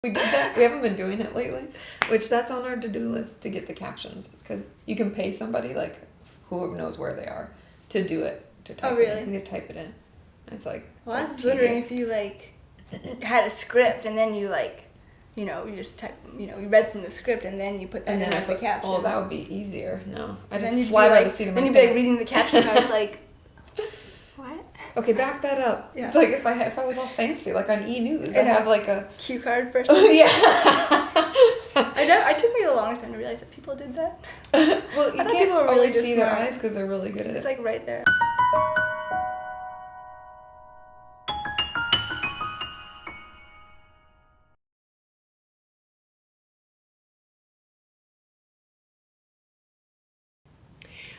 We did that. We haven't been doing it lately, which that's on our to-do list to get the captions, because you can pay somebody, like, whoever knows where they are, to do it, to type it in. Because you type it in. And it's like, well, I was wondering if you, like, had a script and then you, like, you know, you just type, you know, you read from the script and then you put that in as the caption. Oh, that would be easier. No. I just fly by the seat of my pants. Then you'd be, like, reading the caption and I was like, what? Okay, back that up. Yeah. It's like if I was all fancy, like on E-News, I have like a cue card person. yeah. It took me the longest time to realize that people did that. Well, you can't people are really always see their eyes because they're really good at it. It's like right there.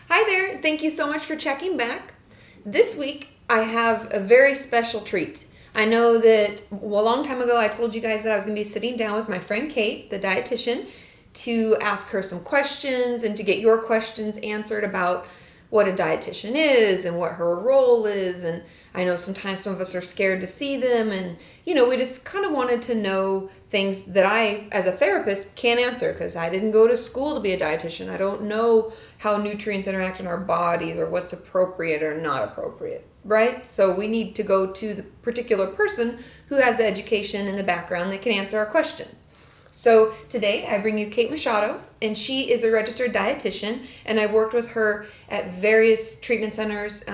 Hi there. Thank you so much for checking back. This week I have a very special treat. I know that a long time ago I told you guys that I was going to be sitting down with my friend Kate, the dietitian, to ask her some questions and to get your questions answered about what a dietitian is and what her role is. And I know sometimes some of us are scared to see them, and you know, we just kind of wanted to know things that I, as a therapist, can't answer because I didn't go to school to be a dietitian. I don't know how nutrients interact in our bodies or what's appropriate or not appropriate, right? So we need to go to the particular person who has the education and the background that can answer our questions. So today I bring you Kate Machado, and she is a registered dietitian, and I've worked with her at various treatment centers,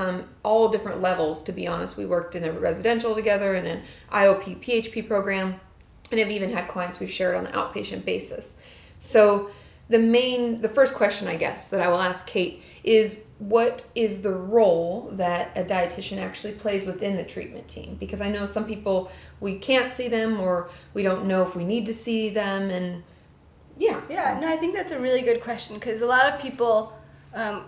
all different levels, to be honest. We worked in a residential together and an IOP PHP program, and have even had clients we've shared on an outpatient basis. So the first question, I guess, that I will ask Kate is, what is the role that a dietitian actually plays within the treatment team? Because I know some people, we can't see them, or we don't know if we need to see them, and no, I think that's a really good question, because a lot of people, I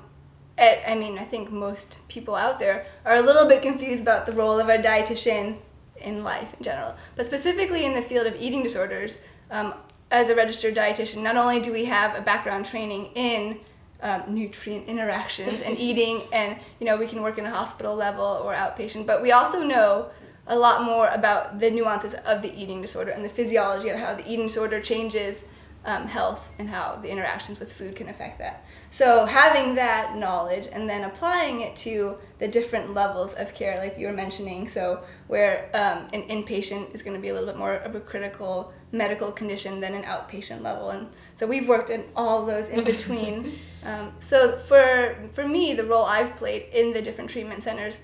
think most people out there are a little bit confused about the role of a dietitian in life in general, but specifically in the field of eating disorders. As a registered dietitian, not only do we have a background training in nutrient interactions and eating, and you know, we can work in a hospital level or outpatient, but we also know a lot more about the nuances of the eating disorder and the physiology of how the eating disorder changes health and how the interactions with food can affect that. So having that knowledge and then applying it to the different levels of care, like you were mentioning, so where an inpatient is going to be a little bit more of a critical medical condition than an outpatient level, and so we've worked in all those in between. So for me, the role I've played in the different treatment centers,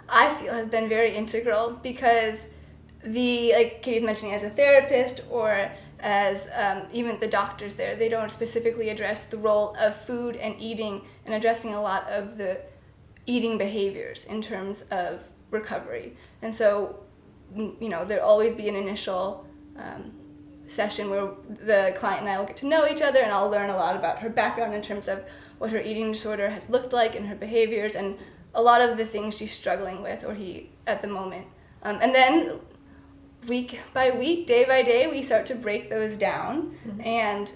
I feel has been very integral, because like Katie's mentioning, as a therapist or as even the doctors there, they don't specifically address the role of food and eating and addressing a lot of the eating behaviors in terms of recovery. And so, you know, there'll always be an initial session where the client and I will get to know each other, and I'll learn a lot about her background in terms of what her eating disorder has looked like and her behaviors and a lot of the things she's struggling with, or he, at the moment. And then week by week, day by day, we start to break those down. Mm-hmm. And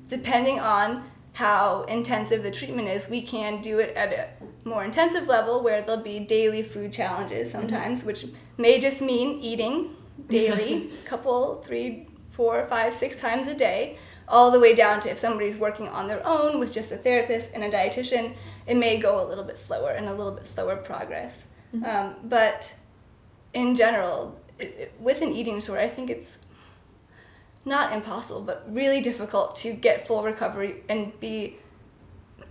depending on how intensive the treatment is, we can do it at a more intensive level where there'll be daily food challenges sometimes, mm-hmm. which may just mean eating daily, couple, 3, 4, 5, 6 times a day, all the way down to if somebody's working on their own with just a therapist and a dietitian, it may go a little bit slower and a little bit slower progress. Mm-hmm. But in general, with an eating disorder, I think it's not impossible, but really difficult to get full recovery and be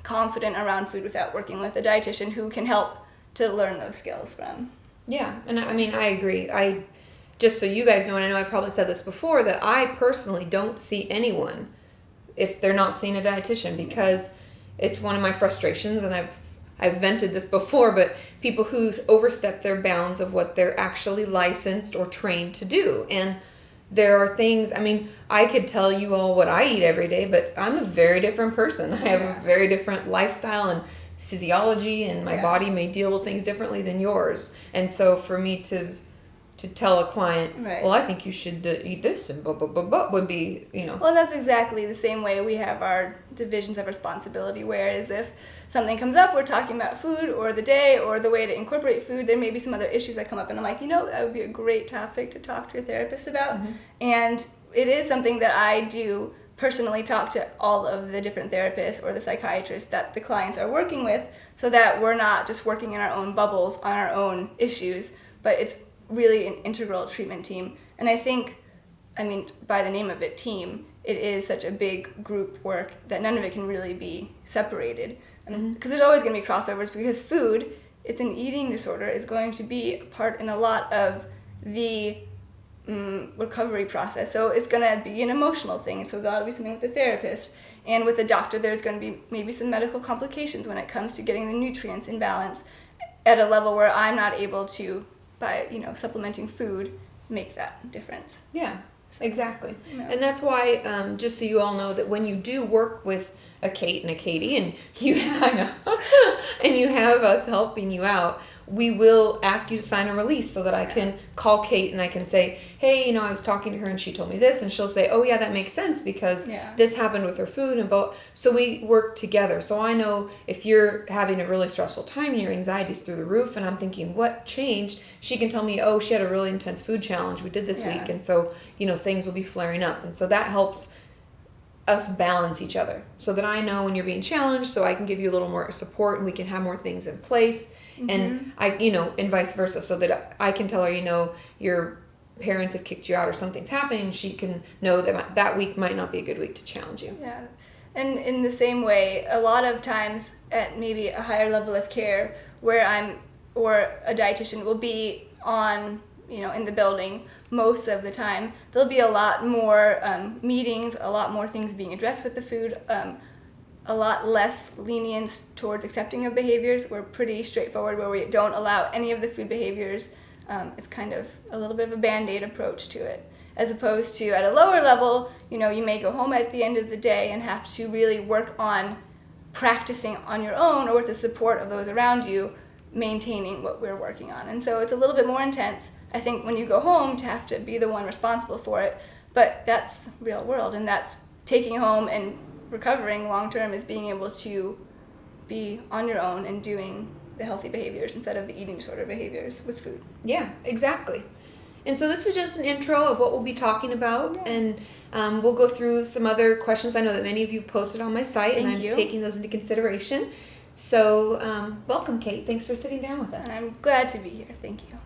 confident around food without working with a dietitian who can help to learn those skills from. Yeah, and I mean, I agree. Just so you guys know, and I know I've probably said this before, that I personally don't see anyone if they're not seeing a dietitian, because it's one of my frustrations, and I've vented this before, but people who overstep their bounds of what they're actually licensed or trained to do. And there are things, I mean, I could tell you all what I eat every day, but I'm a very different person. I have a very different lifestyle and physiology, and my body may deal with things differently than yours. And so for me to to tell a client, Right. well, I think you should eat this and blah, blah, blah, blah, would be, Well, that's exactly the same way we have our divisions of responsibility, whereas if something comes up, we're talking about food or the day or the way to incorporate food, there may be some other issues that come up, and I'm like, that would be a great topic to talk to your therapist about. Mm-hmm. And it is something that I do personally talk to all of the different therapists or the psychiatrists that the clients are working with, so that we're not just working in our own bubbles on our own issues, but it's really an integral treatment team. And I think, by the name of it, team, it is such a big group work that none of it can really be separated. Because there's always going to be crossovers, because food, it's an eating disorder, is going to be a part in a lot of the recovery process. So it's going to be an emotional thing, so that'll be something with the therapist. And with the doctor, there's going to be maybe some medical complications when it comes to getting the nutrients in balance at a level where I'm not able to, by supplementing food, make that difference. Yeah, exactly. Yeah. And that's why, just so you all know, that when you do work with a Kate and a Katie, and and you have us helping you out, we will ask you to sign a release so that I can call Kate and I can say, hey, I was talking to her and she told me this, and she'll say, oh yeah, that makes sense because this happened with her food and both. So we work together. So I know if you're having a really stressful time and your anxiety's through the roof and I'm thinking, what changed? She can tell me, oh, she had a really intense food challenge we did this week, and so things will be flaring up, and so that helps us balance each other so that I know when you're being challenged, so I can give you a little more support and we can have more things in place. And I, and vice versa, so that I can tell her, your parents have kicked you out or something's happening, and she can know that that week might not be a good week to challenge you. Yeah. And in the same way, a lot of times at maybe a higher level of care where or a dietitian will be on, in the building most of the time, there'll be a lot more meetings, a lot more things being addressed with the food, a lot less lenience towards accepting of behaviors. We're pretty straightforward where we don't allow any of the food behaviors. It's kind of a little bit of a Band-Aid approach to it, as opposed to at a lower level, you may go home at the end of the day and have to really work on practicing on your own or with the support of those around you, maintaining what we're working on. And so it's a little bit more intense, I think, when you go home to have to be the one responsible for it, but that's real world, and that's taking home and recovering long term is being able to be on your own and doing the healthy behaviors instead of the eating disorder behaviors with food. Yeah, exactly. And so this is just an intro of what we'll be talking about, and we'll go through some other questions I know that many of you have posted on my site, and I'm taking those into consideration. So welcome, Kate. Thanks for sitting down with us. And I'm glad to be here. Thank you.